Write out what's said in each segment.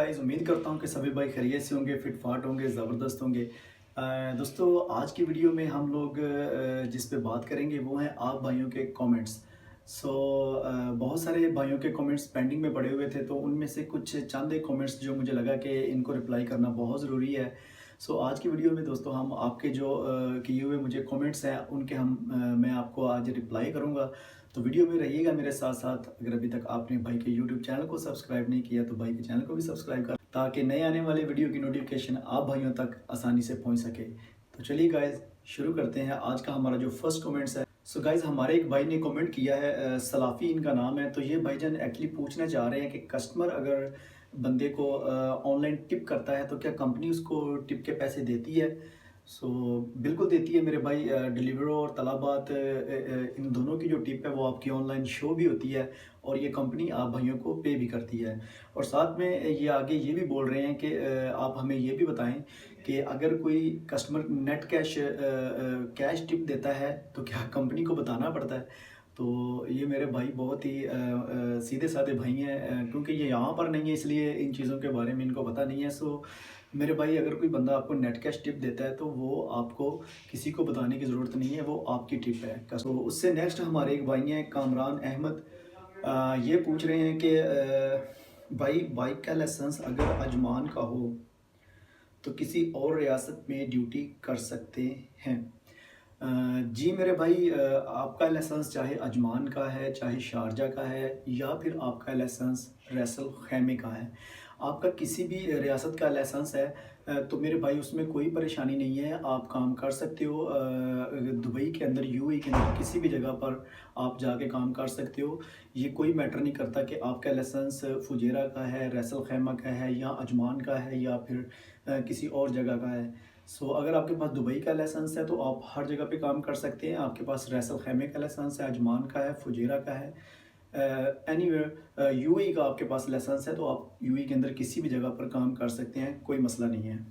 Guys, उम्मीद करता हूँ कि सभी भाई खैरियत से होंगे, फिट फाट होंगे, ज़बरदस्त होंगे। दोस्तों, आज की वीडियो में हम लोग जिस पे बात करेंगे वो है आप भाइयों के कमेंट्स। सो बहुत सारे भाइयों के कमेंट्स पेंडिंग में पड़े हुए थे, तो उनमें से कुछ चंद एक कमेंट्स जो मुझे लगा कि इनको रिप्लाई करना बहुत ज़रूरी है। सो आज की वीडियो में दोस्तों हम आपके जो किए हुए मुझे कमेंट्स हैं उनके मैं आपको आज रिप्लाई करूँगा। तो वीडियो में रहिएगा मेरे साथ साथ। अगर अभी तक आपने भाई के यूट्यूब चैनल को सब्सक्राइब नहीं किया तो भाई के चैनल को भी सब्सक्राइब कर, ताकि नए आने वाले वीडियो की नोटिफिकेशन आप भाइयों तक आसानी से पहुंच सके। तो चलिए गाइज, शुरू करते हैं। आज का हमारा जो फर्स्ट कमेंट्स है, सो गाइज हमारे एक भाई ने कमेंट किया है, सलाफ़ी इनका नाम है। तो ये भाईजान एक्चुअली पूछना चाह रहे हैं कि कस्टमर अगर बंदे को ऑनलाइन टिप करता है तो क्या कंपनी उसको टिप के पैसे देती है। सो बिल्कुल देती है मेरे भाई। डिलीवरो और तलाबात इन दोनों की जो टिप है वो आपकी ऑनलाइन शो भी होती है और ये कंपनी आप भाइयों को पे भी करती है। और साथ में ये आगे ये भी बोल रहे हैं कि आप हमें ये भी बताएं कि अगर कोई कस्टमर नेट कैश टिप देता है तो क्या कंपनी को बताना पड़ता है। तो ये मेरे भाई बहुत ही सीधे साधे भाई हैं, क्योंकि ये यहाँ पर नहीं है इसलिए इन चीज़ों के बारे में इनको पता नहीं है। सो मेरे भाई, अगर कोई बंदा आपको नेट कैश टिप देता है तो वो आपको किसी को बताने की ज़रूरत नहीं है, वो आपकी टिप है। तो उससे नेक्स्ट हमारे एक भाई हैं कामरान अहमद। ये पूछ रहे हैं कि भाई, बाइक का लाइसेंस अगर अजमान का हो तो किसी और रियासत में ड्यूटी कर सकते हैं। जी मेरे भाई, आपका लाइसेंस चाहे अजमान का है, चाहे शारजा का है, या फिर आपका लाइसेंस रैसल खैमे का है, आपका किसी भी रियासत का लाइसेंस है, तो मेरे भाई उसमें कोई परेशानी नहीं है। आप काम कर सकते हो दुबई के अंदर, यूएई के अंदर किसी भी जगह पर आप जाके काम कर सकते हो। ये कोई मैटर नहीं करता कि आपका लाइसेंस फुजेरा का है, रैसल खैमा का है, या अजमान का है, या फिर किसी और जगह का है। सो अगर आपके पास दुबई का लाइसेंस है तो आप हर जगह पे काम कर सकते हैं। आपके पास रैसल खैमे का लाइसेंस है, अजमान का है, फुजेरा का है, एनीवेयर यूएई का आपके पास लाइसेंस है तो आप यूएई के अंदर किसी भी जगह पर काम कर सकते हैं, कोई मसला नहीं है।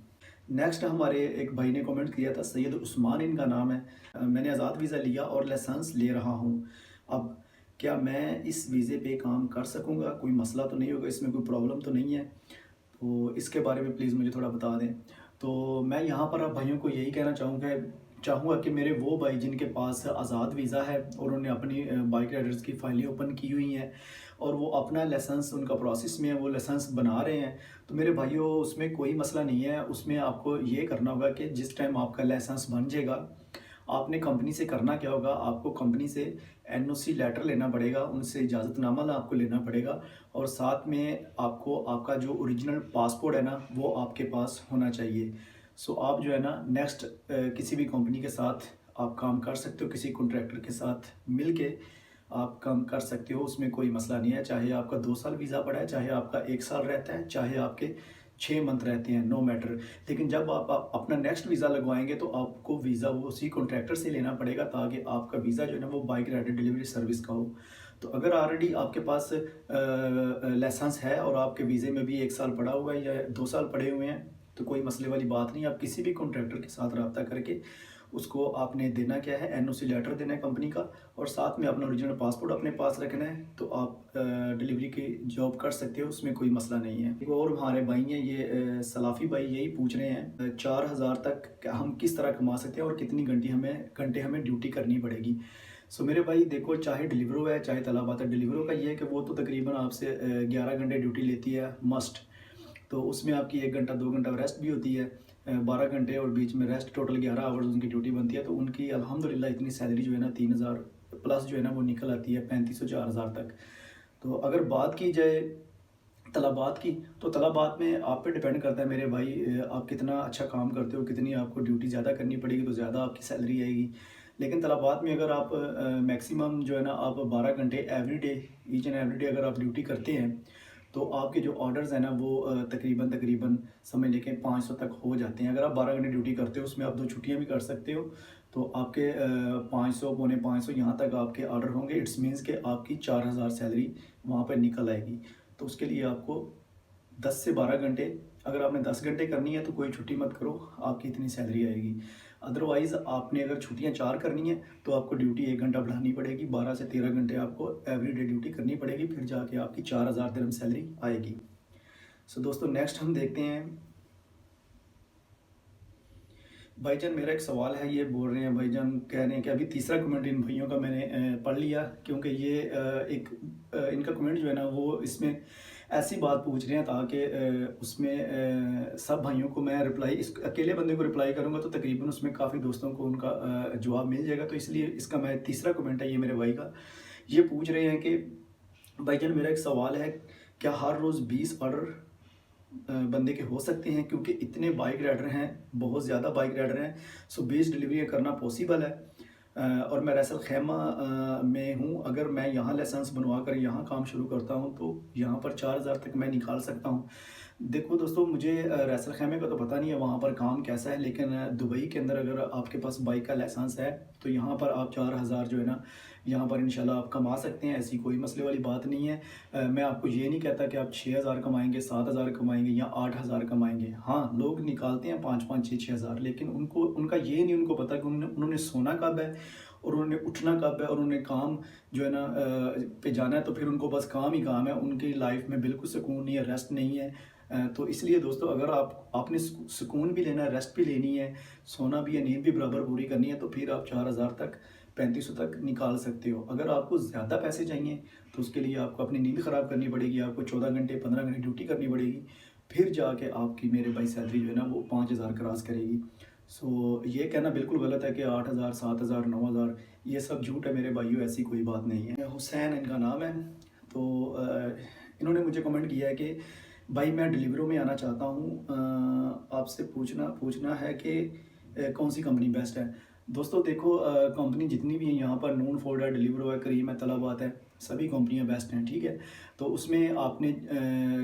नेक्स्ट हमारे एक भाई ने कमेंट किया था, सैयद उस्मान इनका नाम है। मैंने आज़ाद वीज़ा लिया और लाइसेंस ले रहा हूँ। अब क्या मैं इस वीज़े पे काम कर सकूँगा, कोई मसला तो नहीं होगा, इसमें कोई प्रॉब्लम तो नहीं है। तो इसके बारे में प्लीज़ मुझे थोड़ा बता दें। तो मैं यहाँ पर आप भाइयों को यही कहना चाहूँगा कि मेरे वो भाई जिनके पास आज़ाद वीज़ा है और उन्होंने अपनी बाइक राइडर्स की फाइलें ओपन की हुई हैं और वो अपना लाइसेंस उनका प्रोसेस में है, वो लाइसेंस बना रहे हैं, तो मेरे भाइयों उसमें कोई मसला नहीं है। उसमें आपको ये करना होगा कि जिस टाइम आपका लाइसेंस बन जाएगा, आपने कंपनी से करना क्या होगा, आपको कंपनी से एनओसी लेटर लेना पड़ेगा, उनसे इजाज़तनामा आपको लेना पड़ेगा, और साथ में आपको आपका जो ओरिजिनल पासपोर्ट है ना वो आपके पास होना चाहिए। सो आप जो है ना नेक्स्ट किसी भी कंपनी के साथ आप काम कर सकते हो, किसी कॉन्ट्रैक्टर के साथ मिल के आप काम कर सकते हो, उसमें कोई मसला नहीं है। चाहे आपका 2 साल वीज़ा पड़ा है, चाहे आपका 1 साल रहता है, चाहे आपके 6 मंथ रहते हैं, नो मैटर। लेकिन जब आप अपना नेक्स्ट वीज़ा लगवाएंगे तो आपको वीज़ा वो उसी कॉन्ट्रैक्टर से लेना पड़ेगा, ताकि आपका वीज़ा जो है ना वो बाइक राइडर डिलीवरी सर्विस का हो। तो अगर ऑलरेडी आपके पास लाइसेंस है और आपके वीज़े में भी 1 साल पड़ा हुआ है या 2 साल पड़े हुए हैं, तो कोई मसले वाली बात नहीं। आप किसी भी कॉन्ट्रैक्टर के साथ रब्ता करके उसको आपने देना क्या है, एनओसी लेटर देना है कंपनी का, और साथ में अपना ओरिजिनल पासपोर्ट अपने पास रखना है, तो आप डिलीवरी की जॉब कर सकते हो, उसमें कोई मसला नहीं है। एक और हमारे भाई हैं, ये सलाफ़ी भाई, यही पूछ रहे हैं 4,000 तक हम किस तरह कमा सकते हैं और कितनी घंटे हमें ड्यूटी करनी पड़ेगी। सो मेरे भाई देखो, चाहे डिलीवरो है चाहे तलाबात है, डिलीवरो का ये है कि वो तो तकरीबन आपसे 11 घंटे ड्यूटी लेती है मस्ट। तो उसमें आपकी 1 घंटा 2 घंटा रेस्ट भी होती है, 12 घंटे और बीच में रेस्ट, टोटल 11 आवर्स उनकी ड्यूटी बनती है। तो उनकी अल्हम्दुलिल्लाह इतनी सैलरी जो है ना 3,000 प्लस जो है ना वो निकल आती है, 3500 4,000 तक। तो अगर बात की जाए तलाबात की, तो तलाबात में आप पे डिपेंड करता है मेरे भाई, आप कितना अच्छा काम करते हो, कितनी आपको ड्यूटी ज़्यादा करनी पड़ेगी तो ज़्यादा आपकी सैलरी आएगी। लेकिन तलाबात में अगर आप मैक्सिमम जो है ना आप 12 घंटे every day, each and every day अगर आप ड्यूटी करते हैं, तो आपके जो ऑर्डर्स हैं ना वो तकरीबन समझ लें 500 तक हो जाते हैं। अगर आप 12 घंटे ड्यूटी करते हो, उसमें आप 2 छुट्टियां भी कर सकते हो, तो आपके 500 पौने 500 यहाँ तक आपके ऑर्डर होंगे। इट्स मीन्स कि आपकी 4,000 सैलरी वहाँ पर निकल आएगी। तो उसके लिए आपको 10 से 12 घंटे, अगर आपने 10 घंटे करनी है तो कोई छुट्टी मत करो, आपकी इतनी सैलरी आएगी। अदरवाइज़ आपने अगर छुट्टियां 4 करनी है तो आपको ड्यूटी 1 घंटा बढ़ानी पड़ेगी, 12 से 13 घंटे आपको एवरी डे ड्यूटी करनी पड़ेगी, फिर जाके आपकी 4,000 दिरहम सैलरी आएगी। सो दोस्तों नेक्स्ट हम देखते हैं। भाईजान मेरा एक सवाल है, ये बोल रहे हैं भाईजान, कह रहे हैं कि अभी तीसरा कमेंट इन भाइयों का मैंने पढ़ लिया, क्योंकि ये इनका कमेंट जो है ना वो इसमें ऐसी बात पूछ रहे हैं ताकि उसमें सब भाइयों को मैं रिप्लाई, इस अकेले बंदे को रिप्लाई करूंगा तो तकरीबन उसमें काफ़ी दोस्तों को उनका जवाब मिल जाएगा। तो इसलिए इसका मैं तीसरा कमेंट है ये मेरे भाई का। ये पूछ रहे हैं कि भाईजान मेरा एक सवाल है, क्या हर रोज़ 20 ऑर्डर बंदे के हो सकते हैं, क्योंकि इतने बाइक राइडर हैं, बहुत ज़्यादा बाइक राइडर हैं। सो 20 डिलीवरी करना पॉसिबल है। और मैं रैसल खैमा में हूँ। अगर मैं यहाँ लाइसेंस बनवा कर यहाँ काम शुरू करता हूँ तो यहाँ पर 4000 तक मैं निकाल सकता हूँ। देखो दोस्तों, मुझे रैसल खैमे का तो पता नहीं है वहाँ पर काम कैसा है, लेकिन दुबई के अंदर अगर आपके पास बाइक का लाइसेंस है तो यहाँ पर आप 4000 जो है ना यहाँ पर इंशाल्लाह आप कमा सकते हैं। ऐसी कोई मसले वाली बात नहीं है। मैं आपको ये नहीं कहता कि आप 6000 कमाएंगे, 7000 कमाएंगे या 8000 कमाएंगे। हाँ, लोग निकालते हैं 5-5, 6-6 हज़ार, लेकिन उनका ये नहीं उनको पता कि उन्होंने सोना कब है और उन्होंने उठना कब है और उन्होंने काम जो है ना पे जाना है। तो फिर उनको बस काम ही काम है, उनकी लाइफ में बिल्कुल सुकून नहीं है, रेस्ट नहीं है। तो इसलिए दोस्तों, अगर आपने सुकून भी लेना है, रेस्ट भी लेनी है, सोना भी है, नींद भी बराबर पूरी करनी है, तो फिर आप 4000 तक, 3500 तक निकाल सकते हो। अगर आपको ज़्यादा पैसे चाहिए तो उसके लिए आपको अपनी नींद ख़राब करनी पड़ेगी, आपको 14 घंटे 15 घंटे ड्यूटी करनी पड़ेगी, फिर जाके आपकी मेरे भाई सैलरी जो है ना वो 5000 क्रॉस करेगी। सो ये कहना बिल्कुल गलत है कि 8000, 7000, 9000, ये सब झूठ है मेरे भाइयों, ऐसी कोई बात नहीं है। हुसैन इनका नाम है। तो इन्होंने मुझे कमेंट किया है कि भाई मैं डिलीवरों में आना चाहता हूँ, आपसे पूछना है कि कौन सी कंपनी बेस्ट है। दोस्तों देखो, कंपनी जितनी भी है यहाँ पर, नून फोर्ड है, डिलीवरो है, करीम है, तलाबात है, सभी कंपनियाँ बेस्ट हैं, ठीक है। तो उसमें आपने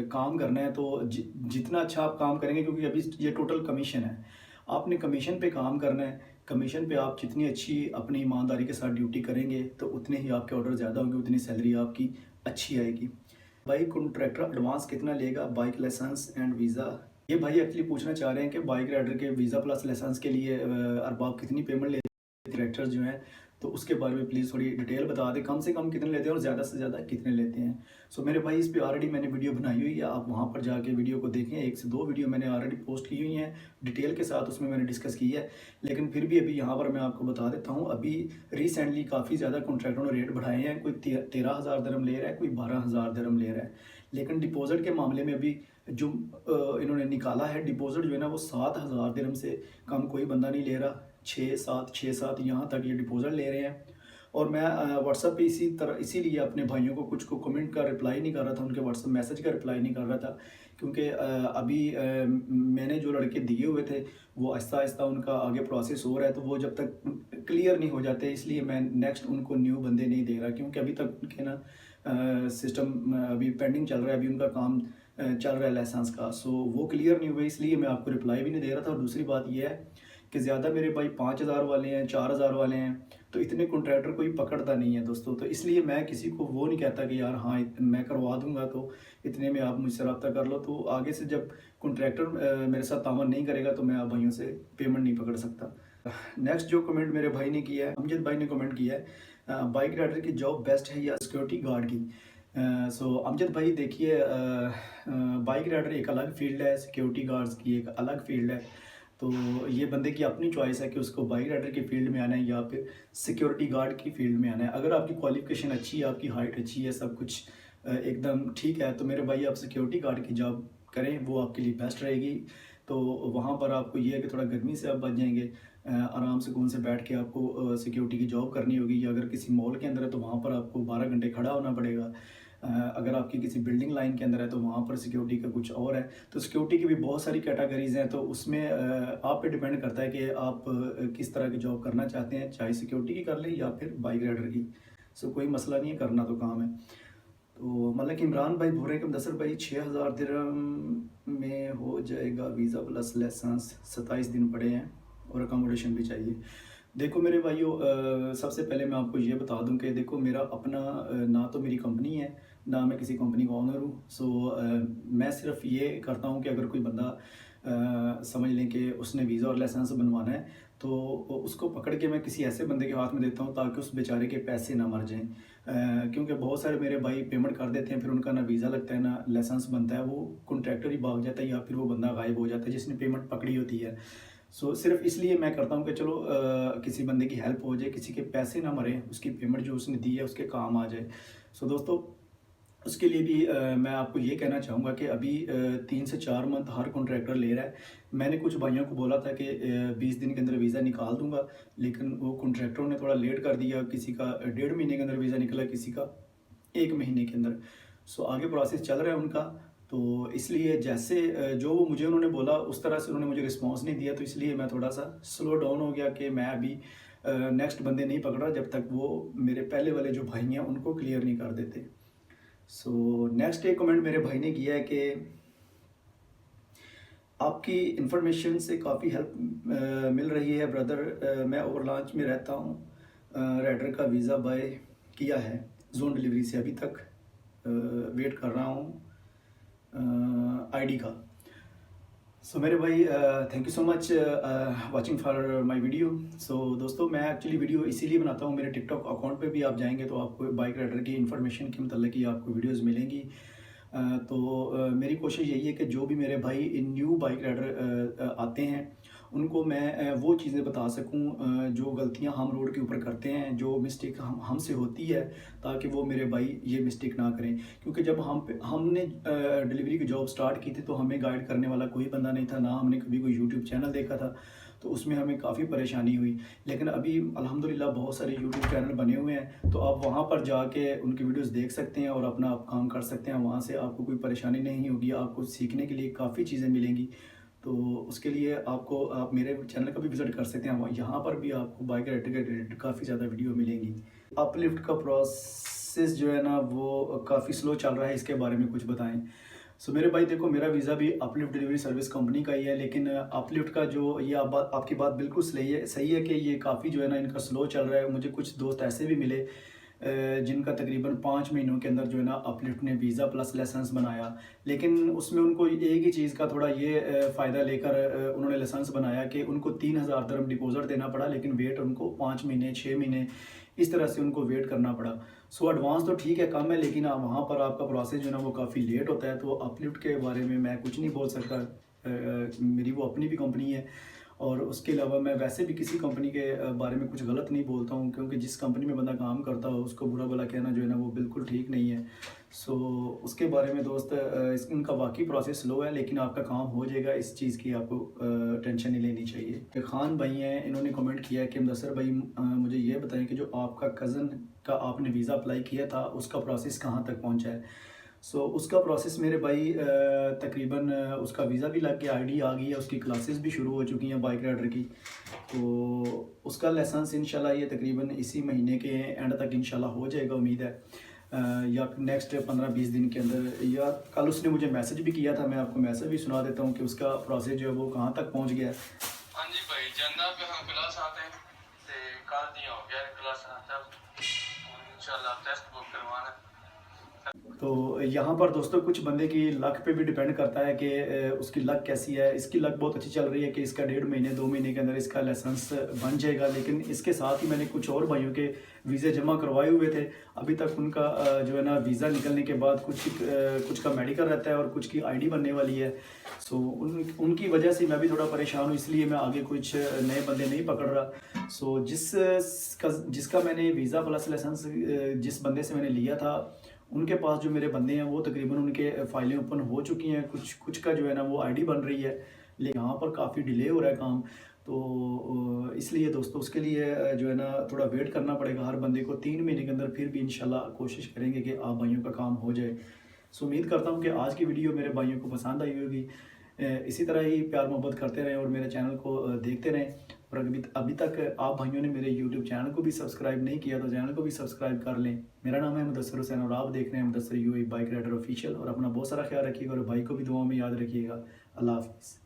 काम करना है तो जितना अच्छा आप काम करेंगे, क्योंकि अभी ये टोटल कमीशन है, आपने कमीशन पे काम करना है। कमीशन पे आप जितनी अच्छी अपनी ईमानदारी के साथ ड्यूटी करेंगे तो उतने ही आपके ऑर्डर ज़्यादा होंगे, उतनी सैलरी आपकी अच्छी आएगी। भाई कॉन्ट्रैक्टर एडवांस कितना लेगा बाइक लाइसेंस एंड वीज़ा? ये भाई एक्चुअली पूछना चाह रहे हैं कि बाइक राइडर के वीज़ा प्लस लाइसेंस के लिए अरबाब कितनी पेमेंट लेते हैं कॉन्ट्रैक्टर्स जो हैं, तो उसके बारे में प्लीज़ थोड़ी डिटेल बता दें, कम से कम कितने लेते हैं और ज़्यादा से ज़्यादा कितने लेते हैं। सो मेरे भाई, इस पे ऑलरेडी मैंने वीडियो बनाई हुई है, आप वहाँ पर जाके वीडियो को देखें। 1 से 2 वीडियो मैंने ऑलरेडी पोस्ट की हुई हैं डिटेल के साथ, उसमें मैंने डिस्कस की है। लेकिन फिर भी अभी यहाँ पर मैं आपको बता देता हूँ, अभी रिसेंटली काफ़ी ज़्यादा कॉन्ट्रैक्टरों ने रेट बढ़ाए हैं। कोई 13,000 दिरहम ले रहा है, कोई 12,000 दिरहम ले रहा है। लेकिन डिपॉजिट के मामले में अभी जो इन्होंने निकाला है, डिपॉजिट जो है ना वो 7,000 दिरहम से कम कोई बंदा नहीं ले रहा। 6-7 यहाँ तक ये डिपॉजिट ले रहे हैं। और मैं व्हाट्सएप पे इसीलिए अपने भाइयों को, कुछ को कमेंट का रिप्लाई नहीं कर रहा था, उनके व्हाट्सएप मैसेज का रिप्लाई नहीं कर रहा था, क्योंकि अभी मैंने जो लड़के दिए हुए थे वो आहिस्ता आहिस्ता उनका आगे प्रोसेस हो रहा है। तो वो जब तक क्लियर नहीं हो जाते, इसलिए मैं नेक्स्ट उनको न्यू बंदे नहीं दे रहा, क्योंकि अभी तक उनके ना सिस्टम अभी पेंडिंग चल रहा है, अभी उनका काम चल रहा है लाइसेंस का। सो वो क्लियर नहीं हुए, इसलिए मैं आपको रिप्लाई भी नहीं दे रहा था। और दूसरी बात ये है कि ज़्यादा मेरे भाई 5000 वाले हैं, 4000 वाले हैं, तो इतने कॉन्ट्रैक्टर कोई पकड़ता नहीं है दोस्तों। तो इसलिए मैं किसी को वो नहीं कहता कि यार हाँ मैं करवा दूंगा तो इतने में आप मुझसे रब्ता कर लो। तो आगे से जब कॉन्ट्रैक्टर मेरे साथ तामन नहीं करेगा तो मैं आप भाइयों से पेमेंट नहीं पकड़ सकता। नेक्स्ट जो कमेंट मेरे भाई ने किया है, अमजद भाई ने कमेंट किया है, बाइक राइडर की जॉब बेस्ट है या सिक्योरिटी गार्ड की? सो अमजद भाई देखिए, बाइक राइडर एक अलग फील्ड है, सिक्योरिटी गार्ड्स की एक अलग फील्ड है। तो ये बंदे की अपनी चॉइस है कि उसको बाइक राइडर की फील्ड में आना है या फिर सिक्योरिटी गार्ड की फील्ड में आना है। अगर आपकी क्वालिफिकेशन अच्छी है, आपकी हाइट अच्छी है, सब कुछ एकदम ठीक है, तो मेरे भाई आप सिक्योरिटी गार्ड की जॉब करें, वो आपके लिए बेस्ट रहेगी। तो वहाँ पर आपको ये है कि थोड़ा गर्मी से आप बच जाएंगे, आराम सुकून से बैठ के आपको सिक्योरिटी की जॉब करनी होगी। या अगर किसी मॉल के अंदर है तो वहाँ पर आपको 12 घंटे खड़ा होना पड़ेगा। अगर आपकी किसी बिल्डिंग लाइन के अंदर है तो वहाँ पर सिक्योरिटी का कुछ और है। तो सिक्योरिटी की भी बहुत सारी कैटेगरीज हैं, तो उसमें आप पे डिपेंड करता है कि आप किस तरह की जॉब करना चाहते हैं, चाहे सिक्योरिटी की कर लें या फिर बाइक राइडर की। सो कोई मसला नहीं है, करना तो काम है। तो मतलब कि इमरान भाई बोल रहे हैं कि मुदस्सर भाई 6000 दिरहम में हो जाएगा वीज़ा प्लस लाइसेंस, 27 दिन पड़े हैं और अकोमोडेशन भी चाहिए। देखो मेरे भाइयों, सबसे पहले मैं आपको ये बता दूं कि देखो मेरा अपना ना तो मेरी कंपनी है, ना मैं किसी कंपनी का ओनर हूँ। सो मैं सिर्फ ये करता हूँ कि अगर कोई बंदा समझ लें कि उसने वीज़ा और लाइसेंस बनवाना है تو اس کو پکڑ کے میں کسی ایسے بندے کے ہاتھ میں دیتا ہوں تاکہ اس بیچارے کے پیسے نہ مر جائیں، کیونکہ بہت سارے میرے بھائی پیمنٹ کر دیتے ہیں، پھر ان کا نہ ویزا لگتا ہے نہ لائسنس بنتا ہے، وہ کنٹریکٹر ہی بھاگ جاتا ہے یا پھر وہ بندہ غائب ہو جاتا ہے جس نے پیمنٹ پکڑی ہوتی ہے۔ صرف اس لیے میں کرتا ہوں کہ چلو کسی بندے کی ہیلپ ہو جائے، کسی کے پیسے نہ مریں، اس کی پیمنٹ جو اس نے دی ہے اس کے کام آ جائے۔ دوستو اس کے لیے بھی میں آپ کو یہ کہنا چاہوں گا کہ ابھی 3 سے 4 منتھ ہر کنٹریکٹر لے رہا ہے۔ میں نے کچھ بھائیوں کو بولا تھا کہ 20 دن کے اندر ویزا نکال دوں گا، لیکن وہ کنٹریکٹروں نے تھوڑا لیٹ کر دیا، کسی کا 1.5 مہینے کے اندر ویزا نکلا، کسی کا 1 مہینے کے اندر۔ آگے پروسیس چل رہا ہے ان کا، تو اس لیے جیسے جو وہ مجھے انہوں نے بولا اس طرح سے انہوں نے مجھے رسپانس نہیں دیا، تو اس لیے میں تھوڑا سا سلو ڈاؤن ہو گیا کہ میں ابھی نیکسٹ بندے نہیں پکڑ رہا جب تک وہ میرے پہلے والے جو بھائی ہیں ان کو کلیئر نہیں کر دیتے۔ نیکسٹ ایک کمنٹ میرے بھائی نے کیا ہے کہ آپ کی انفارمیشن سے کافی ہیلپ مل رہی ہے بردر، میں اوور لانچ میں رہتا ہوں، رائڈر کا ویزا بائی کیا ہے زون ڈیلیوری سے، ابھی تک ویٹ کر رہا ہوں آئی ڈی کا۔ میرے بھائی thank you so much watching for my video. دوستو میں ایکچولی ویڈیو اسی لیے بناتا ہوں، میرے ٹک ٹاک اکاؤنٹ پہ بھی آپ جائیں گے تو آپ کو بائک رائڈر کی انفارمیشن کے متعلق ہی آپ کو ویڈیوز ملیں گی۔ تو میری کوشش یہی ہے کہ جو بھی میرے بھائی نیو بائک رائڈر آتے ہیں ان کو میں وہ چیزیں بتا سکوں جو غلطیاں ہم روڈ کے اوپر کرتے ہیں، جو مسٹیک ہم سے ہوتی ہے، تاکہ وہ میرے بھائی یہ مسٹیک نہ کریں۔ کیونکہ جب ہم نے ڈیلیوری کی جاب سٹارٹ کی تھی تو ہمیں گائیڈ کرنے والا کوئی بندہ نہیں تھا، نہ ہم نے کبھی کوئی یوٹیوب چینل دیکھا تھا، تو اس میں ہمیں کافی پریشانی ہوئی۔ لیکن ابھی الحمدللہ بہت سارے یوٹیوب چینل بنے ہوئے ہیں، تو آپ وہاں پر جا کے ان کی ویڈیوز دیکھ سکتے ہیں اور اپنا آپ کام کر سکتے ہیں، وہاں سے آپ کو کوئی پریشانی نہیں ہوگی، آپ کو سیکھنے کے لیے کافی چیزیں ملیں گی۔ تو اس کے لیے آپ میرے چینل کا بھی وزٹ کر سکتے ہیں، یہاں پر بھی آپ کو بائک رائڈر کے ریلیٹڈ کافی زیادہ ویڈیو ملیں گی۔ اپ لفٹ کا پروسیس جو ہے نا وہ کافی سلو چل رہا ہے، اس کے بارے میں کچھ بتائیں۔ میرے بھائی دیکھو، میرا ویزا بھی اپ لفٹ ڈیلیوری سروس کمپنی کا ہی ہے، لیکن اپ لفٹ کا جو یہ آپ کی بات بالکل صحیح ہے کہ یہ کافی جو ہے نا ان کا سلو چل رہا ہے۔ مجھے کچھ دوست ایسے بھی ملے جن کا تقریباً 5 مہینوں کے اندر جو ہے نا اپ لفٹ نے ویزا پلس لائسنس بنایا، لیکن اس میں ان کو ایک ہی چیز کا تھوڑا یہ فائدہ لے کر انہوں نے لائسنس بنایا کہ ان کو 3000 درہم ڈپوزٹ دینا پڑا، لیکن ویٹ ان کو 5 مہینے 6 مہینے اس طرح سے ان کو ویٹ کرنا پڑا۔ ایڈوانس تو ٹھیک ہے کم ہے، لیکن وہاں پر آپ کا پروسیس جو ہے نا وہ کافی لیٹ ہوتا ہے۔ تو اپ لفٹ کے بارے میں کچھ نہیں بول سکتا، میری وہ اپنی بھی کمپنی ہے، اور اس کے علاوہ میں ویسے بھی کسی کمپنی کے بارے میں کچھ غلط نہیں بولتا ہوں، کیونکہ جس کمپنی میں بندہ کام کرتا ہو اس کو برا بلا کہنا جو ہے نا وہ بالکل ٹھیک نہیں ہے۔ اس کے بارے میں دوست ان کا واقعی پروسیس سلو ہے، لیکن آپ کا کام ہو جائے گا، اس چیز کی آپ کو ٹینشن نہیں لینی چاہیے۔ خان بھائی ہیں، انہوں نے کمنٹ کیا ہے کہ مدثر بھائی مجھے یہ بتائیں کہ جو آپ کا کزن کا آپ نے ویزا اپلائی کیا تھا اس کا پروسیس کہاں تک پہنچا ہے؟ اس کا پروسیس میرے بھائی تقریباً اس کا ویزا بھی لگ کے آئی ڈی آ گئی ہے، اس کی کلاسز بھی شروع ہو چکی ہیں بائک رائڈر کی، تو اس کا لائسنس انشاءاللہ یہ تقریباً اسی مہینے کے اینڈ تک انشاءاللہ ہو جائے گا، امید ہے، یا نیکسٹ 15-20 دن کے اندر، یا کل اس نے مجھے میسج بھی کیا تھا، میں آپ کو میسج بھی سنا دیتا ہوں کہ اس کا پروسیس جو ہے وہ کہاں تک پہنچ گیا ہے۔ ہاں جی بھائی، جندہ پہ ہم کلاس آتے ہیں تے کل دیا ہو گیا کلاس آتا ہے، انشاءاللہ ٹیسٹ بک کروانا ہے۔ تو یہاں پر دوستو کچھ بندے کی لک پہ بھی ڈیپینڈ کرتا ہے کہ اس کی لک کیسی ہے۔ اس کی لک بہت اچھی چل رہی ہے کہ اس کا 1.5 مہینے 2 مہینے کے اندر اس کا لائسنس بن جائے گا، لیکن اس کے ساتھ ہی میں نے کچھ اور بھائیوں کے ویزے جمع کروائے ہوئے تھے، ابھی تک ان کا جو ہے نا ویزا نکلنے کے بعد کچھ کا میڈیکل رہتا ہے اور کچھ کی آئی ڈی بننے والی ہے۔ ان کی وجہ سے میں بھی تھوڑا پریشان ہوں، اس لیے میں آگے کچھ نئے بندے نہیں پکڑ رہا۔ جس کا میں نے ویزا پلس لائسنس جس بندے سے میں نے لیا تھا، ان کے پاس جو میرے بندے ہیں وہ تقریباً ان کے فائلیں اوپن ہو چکی ہیں، کچھ کا جو ہے نا وہ آئی ڈی بن رہی ہے، لیکن یہاں پر کافی ڈیلے ہو رہا ہے کام، تو اس لیے دوستو اس کے لیے جو ہے نا تھوڑا ویٹ کرنا پڑے گا ہر بندے کو 3 مہینے کے اندر، پھر بھی انشاءاللہ کوشش کریں گے کہ آپ بھائیوں کا کام ہو جائے۔ امید کرتا ہوں کہ آج کی ویڈیو میرے بھائیوں کو پسند آئی ہوگی، اسی طرح ہی پیار محبت کرتے رہیں اور میرے چینل کو دیکھتے رہیں، اور ابھی تک آپ بھائیوں نے میرے یوٹیوب چینل کو بھی سبسکرائب نہیں کیا تو چینل کو بھی سبسکرائب کر لیں۔ میرا نام ہے مدثر حسین اور آپ دیکھ رہے ہیں Mudassir UAE bike rider official, اور اپنا بہت سارا خیال رکھیے گا اور بھائی کو بھی دعاؤں میں یاد رکھیے گا۔ اللہ حافظ۔